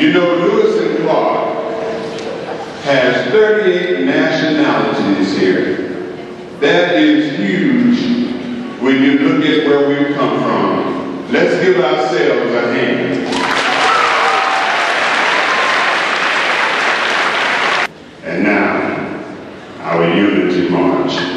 You know, Lewis and Clark has 38 nationalities here. That is huge when you look at where we've come from. Let's give ourselves a hand. And now, our Unity March.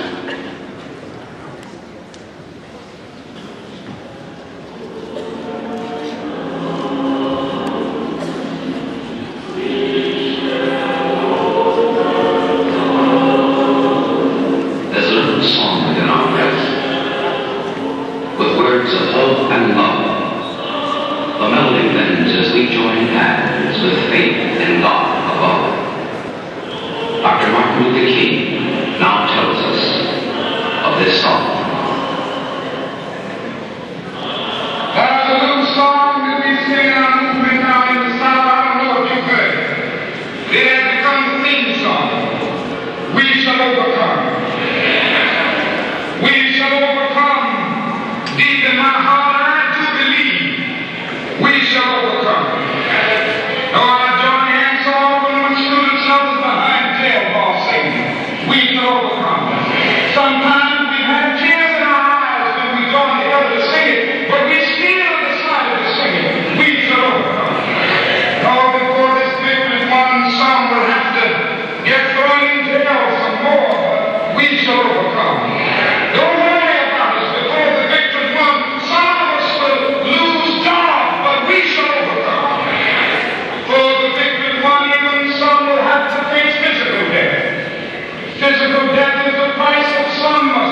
Physical death is the price of some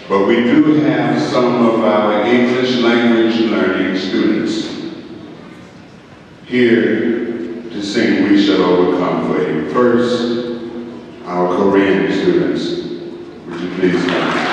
but we do have some of our English language learning students here to sing "We Shall Overcome" for you. First, our Korean students. Would you please come?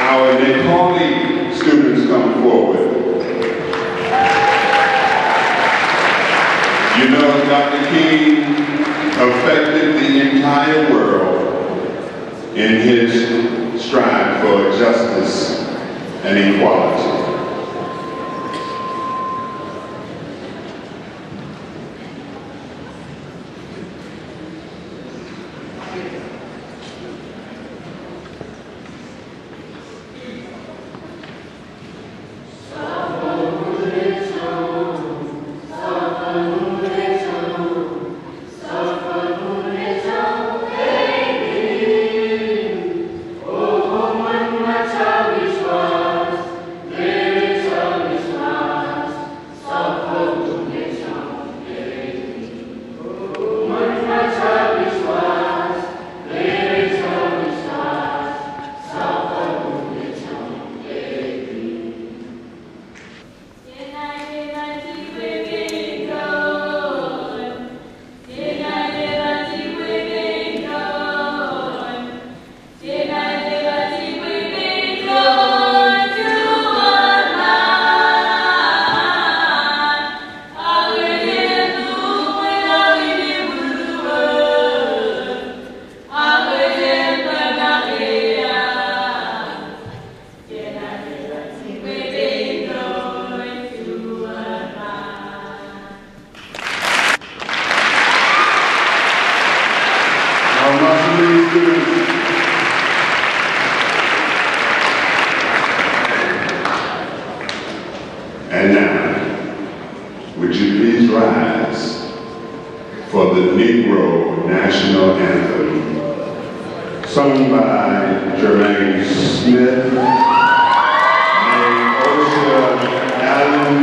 Our Nepali students come forward. You know, Dr. King affected the entire world in his strive for justice and equality. And now, would you please rise for the Negro National Anthem, sung by Jermaine Smith, Osha Allen,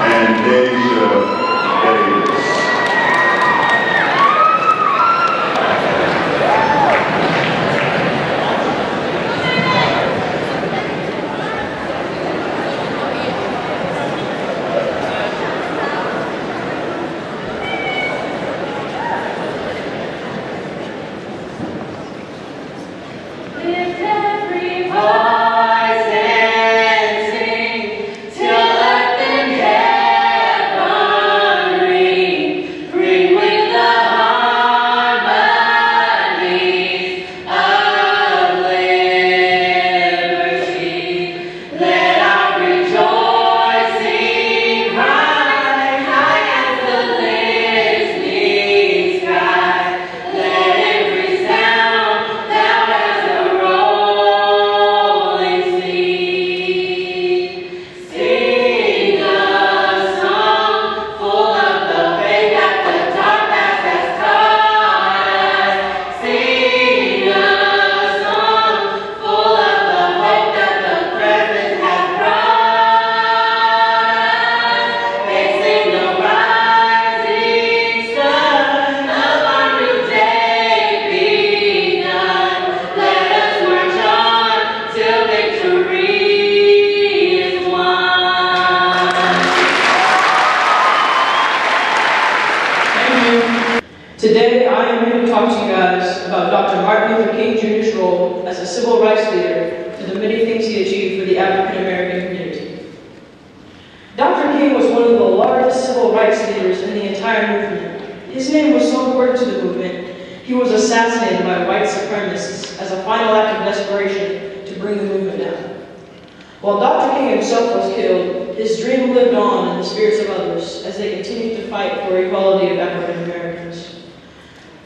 and Deja Davis. Voice and sing till earth and heaven African American community. Dr. King was one of the largest civil rights leaders in the entire movement. His name was so important to the movement, he was assassinated by white supremacists as a final act of desperation to bring the movement down. While Dr. King himself was killed, his dream lived on in the spirits of others as they continued to fight for equality of African Americans.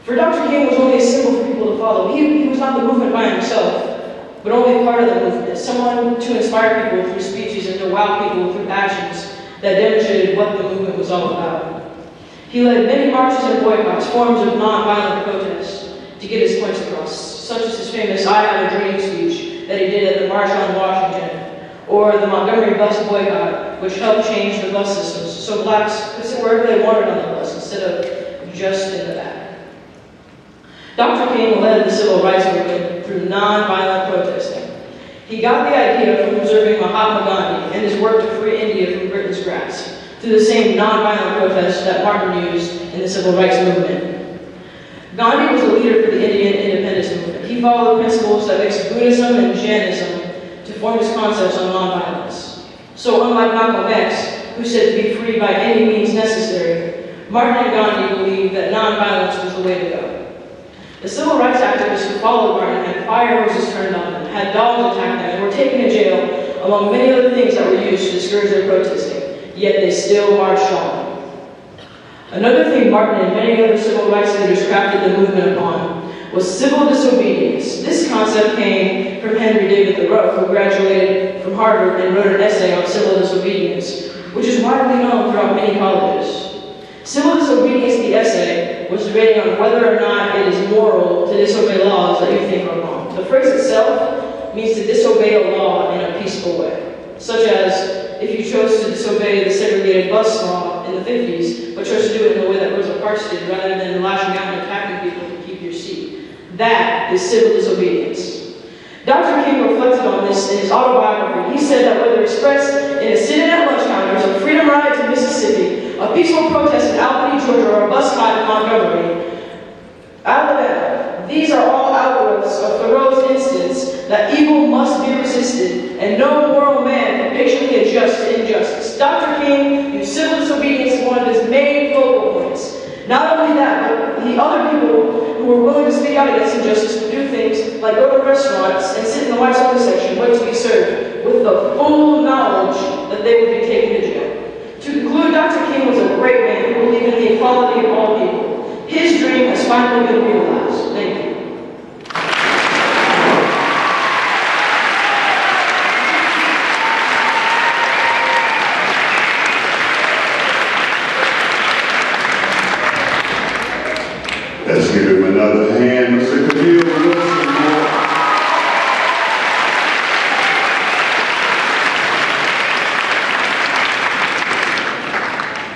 For Dr. King was only a symbol for people to follow. He was not the movement by himself, but only part of the movement, someone to inspire people through speeches and to wow people through actions that demonstrated what the movement was all about. He led many marches and boycotts, forms of nonviolent protest, to get his points across, such as his famous I Have a Dream speech that he did at the March on Washington, or the Montgomery bus boycott, which helped change the bus systems so blacks could sit wherever they wanted on the bus instead of just in the back. Dr. King led the civil rights movement through nonviolent protesting. He got the idea from observing Mahatma Gandhi and his work to free India from Britain's grasp through the same nonviolent protests that Martin used in the civil rights movement. Gandhi was a leader for the Indian independence movement. He followed principles that mixed Buddhism and Jainism to form his concepts on nonviolence. So unlike Malcolm X, who said to be free by any means necessary, Martin and Gandhi believed that nonviolence was the way to go. The civil rights activists who followed Martin had fire hoses turned on them, had dogs attack them, and were taken to jail, among many other things that were used to discourage their protesting, yet they still marched on. Another thing Martin and many other civil rights leaders crafted the movement upon was civil disobedience. This concept came from Henry David Thoreau, who graduated from Harvard and wrote an essay on civil disobedience, which is widely known throughout many colleges. Civil disobedience, the essay, was debating on whether or not it is moral to disobey laws that you think are wrong. The phrase itself means to disobey a law in a peaceful way, such as if you chose to disobey the segregated bus law in the 50s, but chose to do it in the way that Rosa Parks did rather than lashing out and attacking people to keep your seat. That is civil disobedience. Dr. King reflected on this in his autobiography. He said that whether expressed in a sit-in at lunch counters, a freedom ride to Mississippi, a peaceful protest in Albany, Georgia, or a bus fight in Montgomery, Alabama, these are all outgrowths of Thoreau's instance that evil must be resisted, and no moral man can patiently adjust to injustice. Dr. King used civil disobedience as one of his main focal points. Not only that, but the other people who were willing to speak out against injustice would do things like go to restaurants and sit in the whites only section, wait to be served, with the full knowledge that they would be taken to jail. To conclude, Dr. King was a great man who believed in the equality of all people. His dream has finally been realized. Thank you. Let's give him another hand, Mr. Camille Wilson.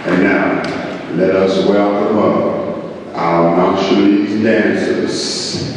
And now, let us welcome up our Marshallese dancers.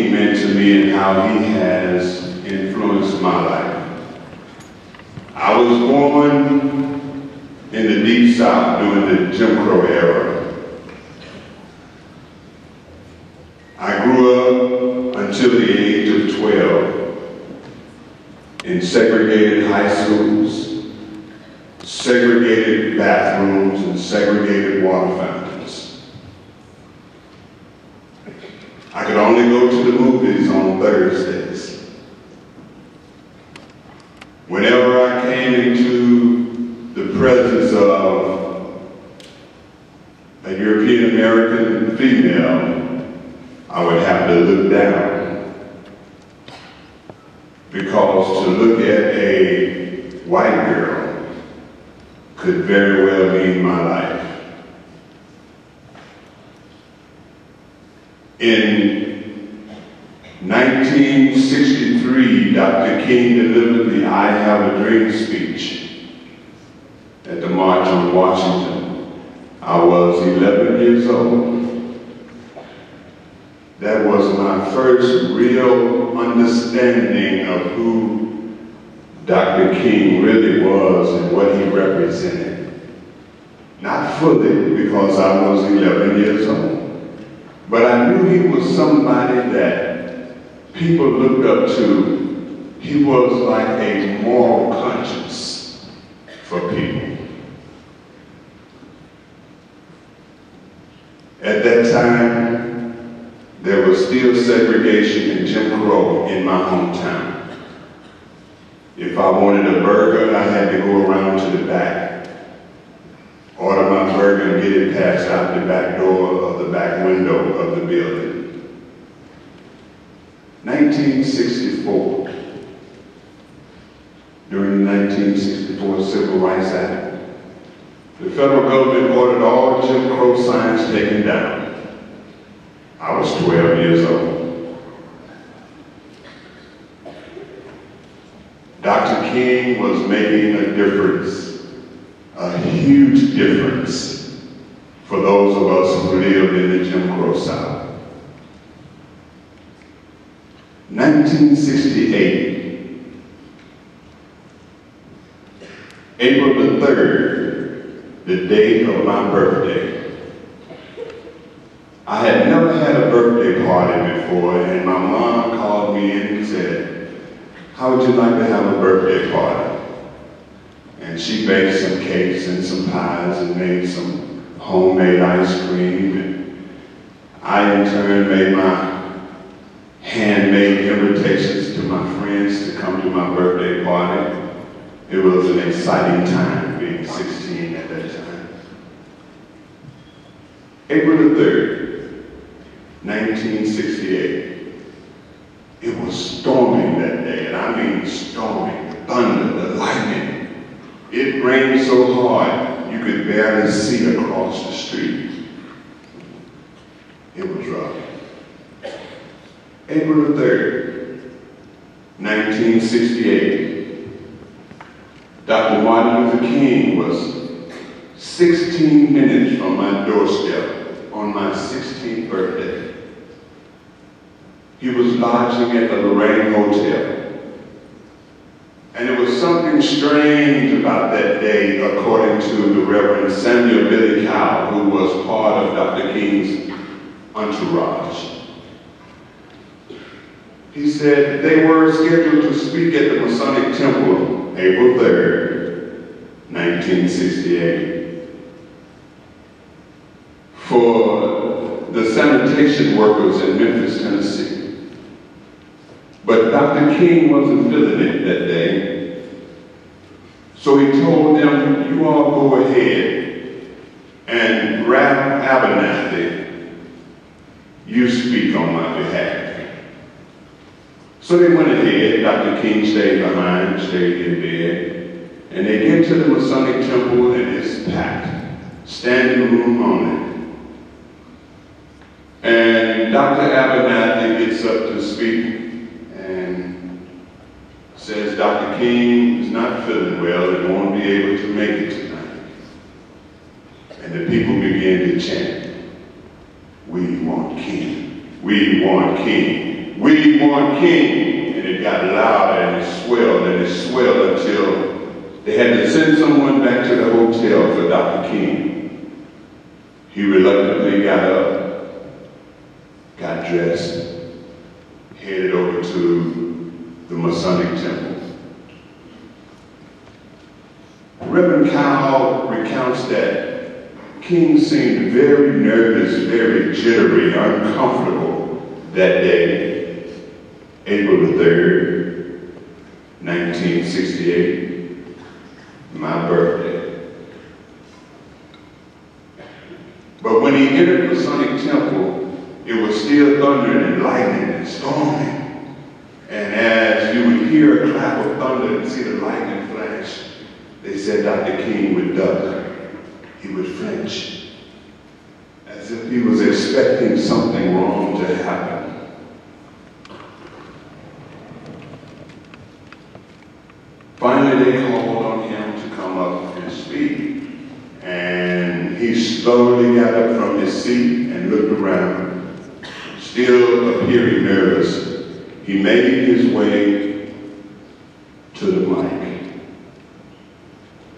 King meant to me and how he has influenced my life. I was born in the Deep South during the Jim Crow era. I grew up until the age of 12 in segregated high schools, segregated bathrooms, and segregated water fountains. I could only go to the movies on Thursdays. Whenever I came into the presence of a European American female, I would have to look down, because to look at a white girl could very well mean my life. In 1963, Dr. King delivered the I Have a Dream speech at the March on Washington. I was 11 years old. That was my first real understanding of who Dr. King really was and what he represented. Not fully, because I was 11 years old, but I knew he was somebody that people looked up to. He was like a moral conscience for people. At that time, there was still segregation and Jim Crow in my hometown. If I wanted a burger, I had to go around to the back, order my burger and get it passed out the back door or the back window of the building. 1964, during the 1964 Civil Rights Act, the federal government ordered all Jim Crow signs taken down. I was 12 years old. Dr. King was making a difference, a huge difference, for those of us who lived in the Jim Crow South. 1968, April the 3rd, the day of my birthday. I had never had a birthday party before, and my mom called me in and said, "How would you like to have a birthday party?" And she baked some cakes and some pies and made some homemade ice cream. And I, in turn, made my handmade invitations to my friends to come to my birthday party. It was an exciting time, being 16 at that time. April the 3rd, 1968. It was storming that day, and I mean storming, the thunder, the lightning. It rained so hard, you could barely see across the street. It was rough. April the 3rd, 1968. Dr. Martin Luther King was 16 minutes from my doorstep on my 16th birthday. He was lodging at the Lorraine Hotel. And it was something strange about that day, according to the Reverend Samuel Billy Cowell, who was part of Dr. King's entourage. He said they were scheduled to speak at the Masonic Temple April 3rd, 1968, for the sanitation workers in Memphis, Tennessee. But Dr. King wasn't feeling it that day. So he told them, "You all go ahead and Rab Abernathy, you speak on my behalf." So they went ahead. Dr. King stayed behind, stayed in bed. And they get to the Masonic Temple and it's packed, standing room only. And Dr. Abernathy gets up to speak and says Dr. King is not feeling well and won't be able to make it tonight. And the people began to chant, "We want King, we want King." "We want King." And it got louder and it swelled until they had to send someone back to the hotel for Dr. King. He reluctantly got up, got dressed, headed over to the Masonic Temple. Reverend Kyle recounts that King seemed very nervous, very jittery, uncomfortable that day, April the 3rd, 1968, my birthday. But when he entered the Masonic Temple, it was still thundering and lightning and storming. And as you would hear a clap of thunder and see the lightning flash, they said Dr. King would duck. He would flinch, as if he was expecting something wrong to happen. Finally, they called on him to come up and speak. And he slowly got up from his seat and looked around, still appearing nervous. He made his way to the mic.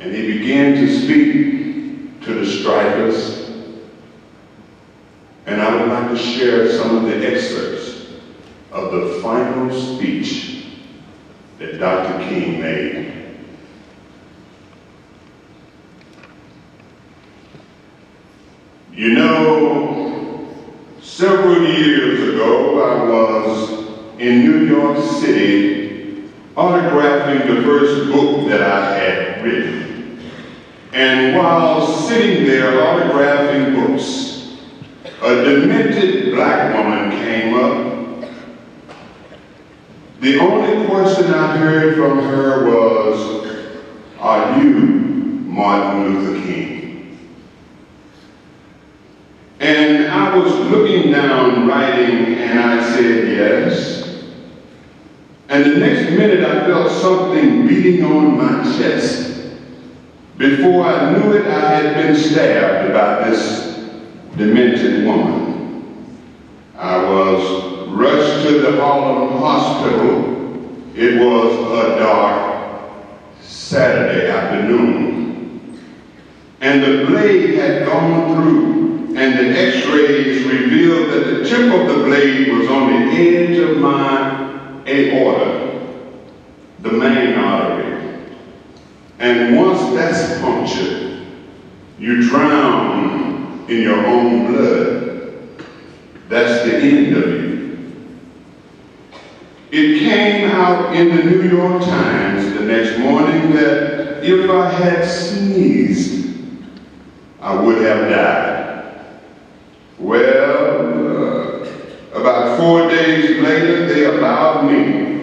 And he began to speak to the strikers. And I would like to share some of the excerpts of the final speech that Dr. King made. You know, several years ago, I was in New York City autographing the first book that I had written. And while sitting there autographing books, a demented black woman came up. The only question I heard from her was, "Are you Martin Luther King?" And I was looking down writing and I said yes. And the next minute I felt something beating on my chest. Before I knew it, I had been stabbed by this demented woman. I was rushed to the Harlem hospital. It was a dark Saturday afternoon. And the blade had gone through. And the x-rays revealed that the tip of the blade was on the edge of my aorta, the main artery. And once that's punctured, you drown in your own blood. That's the end of you. It came out in the New York Times the next morning that if I had sneezed, I would have died. Well, about 4 days later, they allowed me,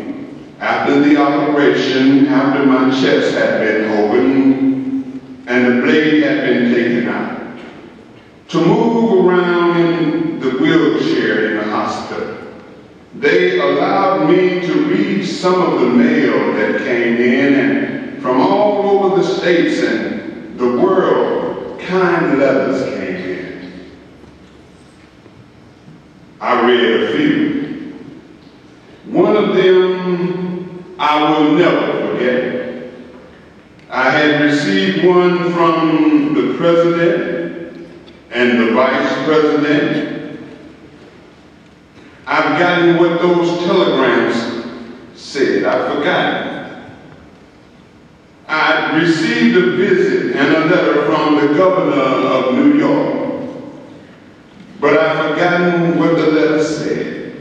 after the operation, after my chest had been opened and the blade had been taken out, to move around in the wheelchair in the hospital. They allowed me to read some of the mail that came in, and from all over the states and the world, kind letters came in. I read a few. One of them I will never forget. I had received one from the president and the vice president. I've gotten what those telegrams said. I've forgotten. I received a visit and a letter from the governor of New York. But I've forgotten what the letter said.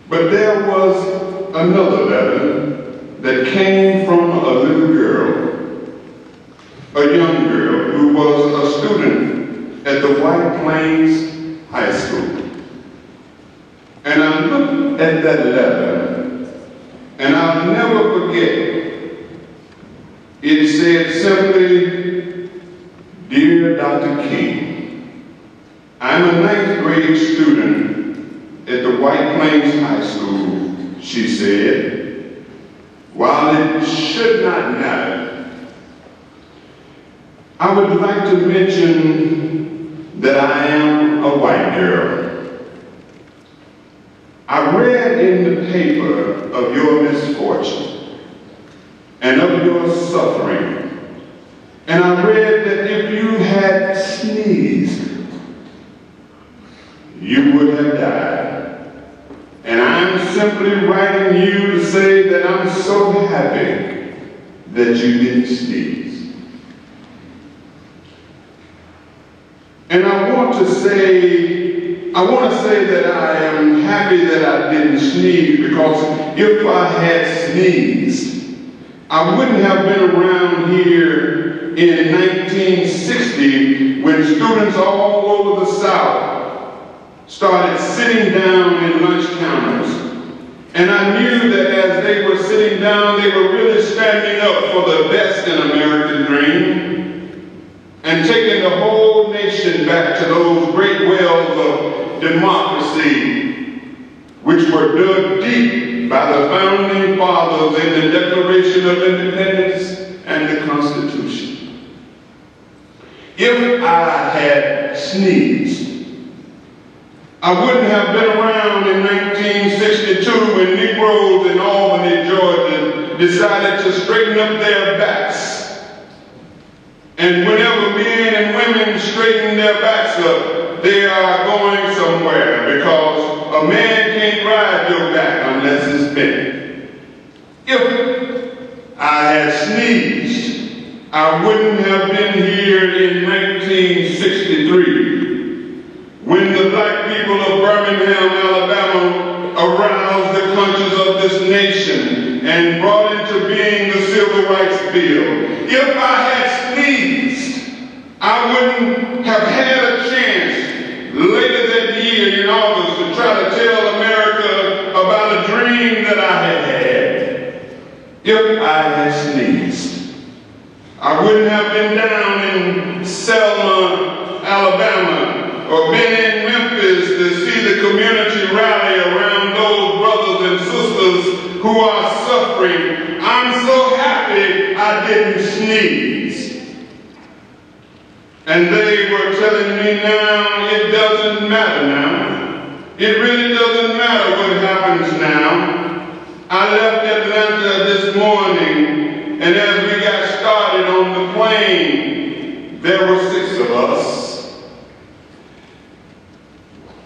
But there was another letter that came from a little girl, a young girl who was a student at the White Plains High School. And I looked at that letter, and I'll never forget. It said simply, "Dear Dr. King, I'm a 9th grade student at the White Plains High School," she said. "While it should not matter, I would like to mention that I am a white girl. I read in the paper of your misfortune and of your suffering, and I read that if you had sneezed, you would have died. And I'm simply writing you to say that I'm so happy that you didn't sneeze. And I want to say that I am happy that I didn't sneeze, because if I had sneezed, I wouldn't have been around here in 1960 when students all over the South started sitting down in lunch counters. And I knew that as they were sitting down, they were really standing up for the best in American dream and taking the whole nation back to those great wells of democracy, which were dug deep by the founding fathers in the Declaration of Independence and the Constitution. If I had sneezed, I wouldn't have been around in 1962 when Negroes in Albany, Georgia decided to straighten up their backs. And whenever men and women straighten their backs up, they are going somewhere, because a man can't ride your back unless it's bent. If I had sneezed, I wouldn't have been here in 1963 when the black people of Birmingham, Alabama aroused the conscience of this nation and brought into being the Civil Rights Bill. If I had sneezed, I wouldn't have had a chance later that year in August to try to tell America about a dream that I had had. If I had sneezed, I wouldn't have been down in Selma, Alabama, or been in Memphis to see the community rally around those brothers and sisters who are suffering. I'm so happy I didn't sneeze. And they were telling me now, it doesn't matter now. It really doesn't matter what happens now. I left Atlanta this morning, and as we got started on the plane, there were 6 of us.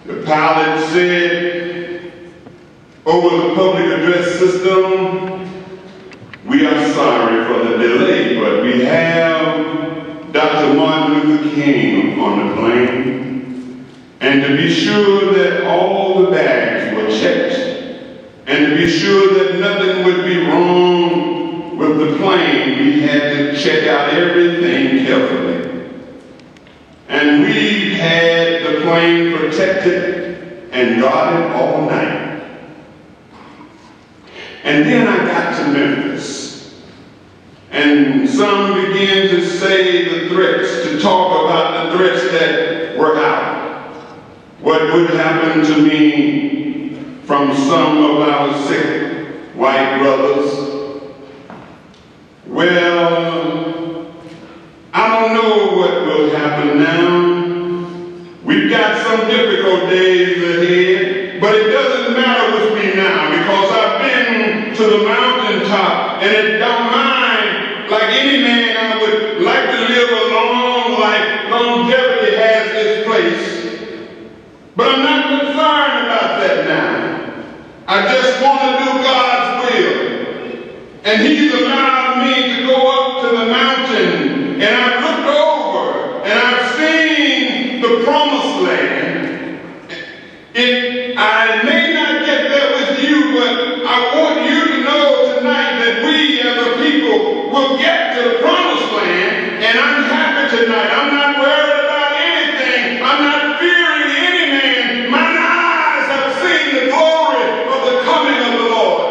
The pilot said over the public address system, "We are sorry for the delay, but we have Dr. Martin Luther King on the plane, and to be sure that all the bags were checked, and to be sure that nothing would be wrong with the plane, we had to check out everything carefully. And we had the plane protected and guarded all night. And then I got to Memphis, and some began to say the threats, to talk about the threats that were out. What would happen to me from some of our sick white brothers? Well, I don't know what will happen now. We've got some difficult days ahead, but it doesn't matter with me now, because I've been to the mountaintop, and it don't mind. Like any man, I would like to live a long life. Longevity has its place. But I'm not concerned about that now. I just want to do God's will. And He's allowed me to go up to the mountain, and I've looked over, and I've seen the promised land. I may not get there with you, but I want you to know tonight that we as a people will get to the promised land, and I'm happy tonight. I'm not worried about anything. I'm not fearing any man. Mine eyes have seen the glory of the coming of the Lord.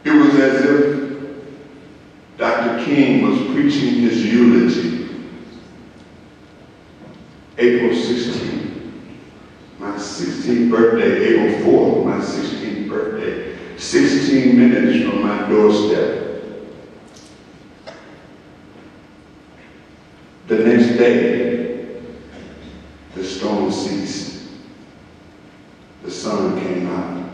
It was as if Dr. King was preaching his eulogy. April 16th, my 16th birthday, April 4th, my 16th birthday, 16 minutes from my doorstep. The next day, the storm ceased. The sun came out.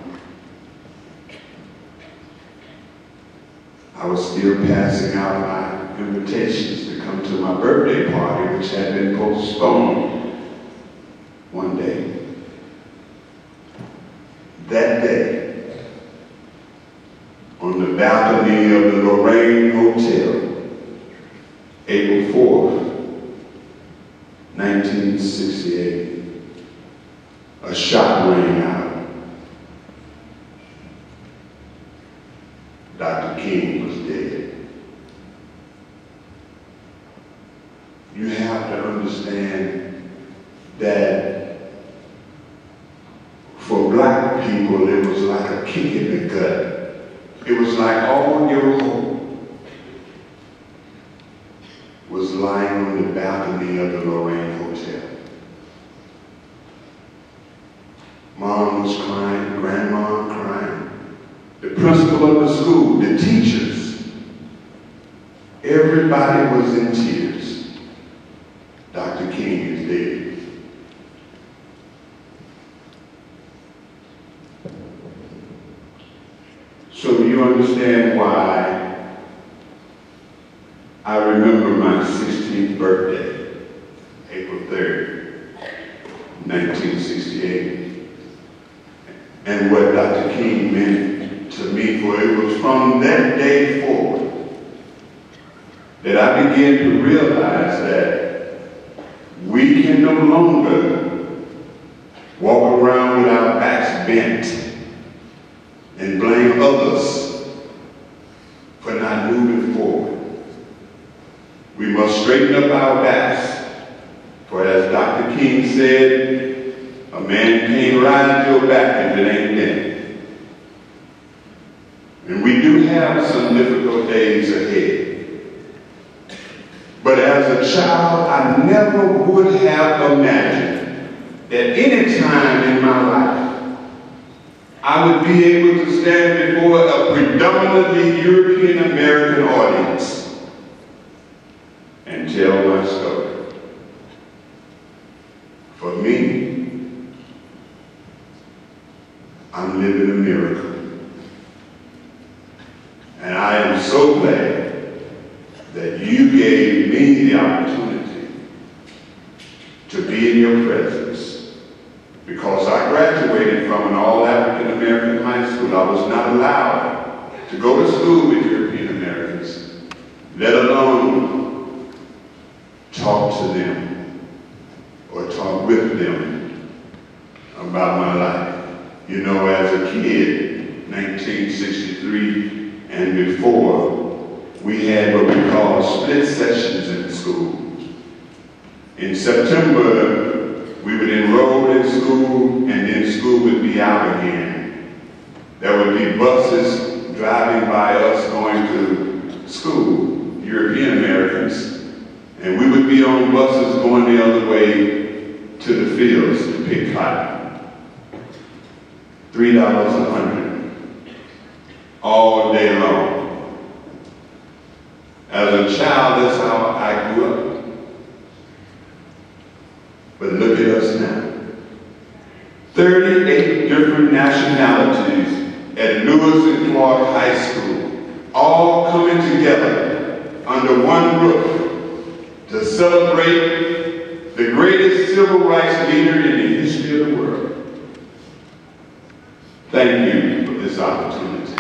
I was still passing out my invitations to come to my birthday party, which had been postponed one day. That day, on the balcony of the Lorraine Hotel, April 4th, 1968, a shot rang out. Dr. King was dead. You have to understand that for black people, it was like a kick in the gut. It was like all your hope was lying on the balcony of the Lorraine Hotel. Mom was crying, grandma crying, the principal of the school, the teachers, everybody was in tears. Dr. King is dead. So do you understand why I remember my 16th birthday, April 3rd, 1968, and what Dr. King meant to me, for it was from that day forward that I began to realize that we can no longer walk around with our backs bent and blame others for not moving forward. We must straighten up our backs, for as Dr. King said, a man can't ride your back if it ain't bent. And we do have some difficult days ahead. But as a child, I never would have imagined that any time in my life, I would be able to stand before a predominantly European American audience and tell my story. For me, I'm living a miracle. And I am so glad that you gave me the opportunity to be in your presence. Because I graduated from an all-African American high school, I was not allowed to go to school with European Americans, let alone talk to them or talk with them about my life. You know, as a kid, 1963 and before, we had what we call split sessions in school. In September, we would enroll in school, and then school would be out again. There would be buses driving by us going to school, European Americans, and we would be on buses going the other way to the fields to pick cotton. $3 a hundred, all day long. As a child, that's how I grew up. But look at us now. 38 different nationalities at Lewis and Clark High School, all coming together under one roof to celebrate the greatest civil rights leader in the history of the world. Thank you for this opportunity.